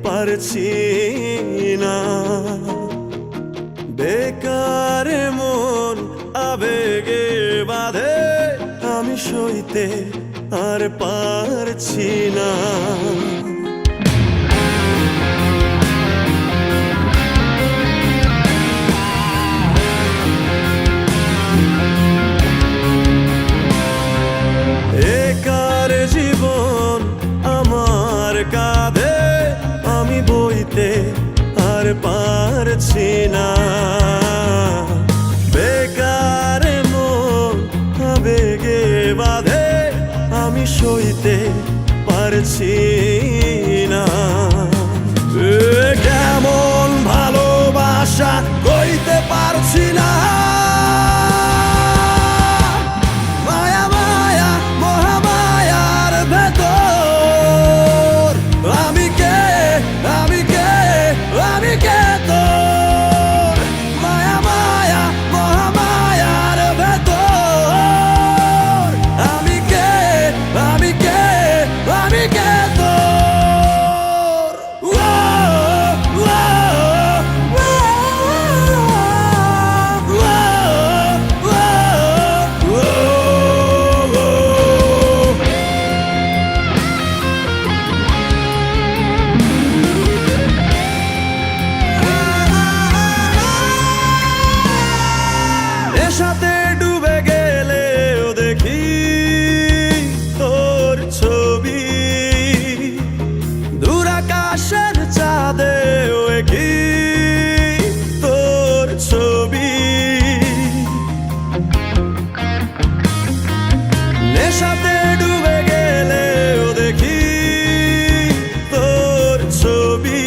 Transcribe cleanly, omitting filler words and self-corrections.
পারছি না। বেকার মন আবেগে বাঁধে, আমি সইতে আর পারছি না। একার জীবন আমার কাঁধে, আমি বইতে আর পারছি না। বেকার মন আবেগে বাঁধে, আমি সইতে পারছি না। কেমন ভালোবাসা কইতে পারছি না। মায়া মায়া মহামায়ার ভেতর আমি কে, আমি কে, আমি কে তোর। মায়া মায়া মহামায়ার ভেতর আমি কে, আমি কে, আমি কে তোর। সাথে ডুবে গেলেও দেখি তোর ছবি, দূর আকাশের চাঁদেও কি তোর ছবি। নেশাতে ডুবে গেলেও দেখি তোর ছবি,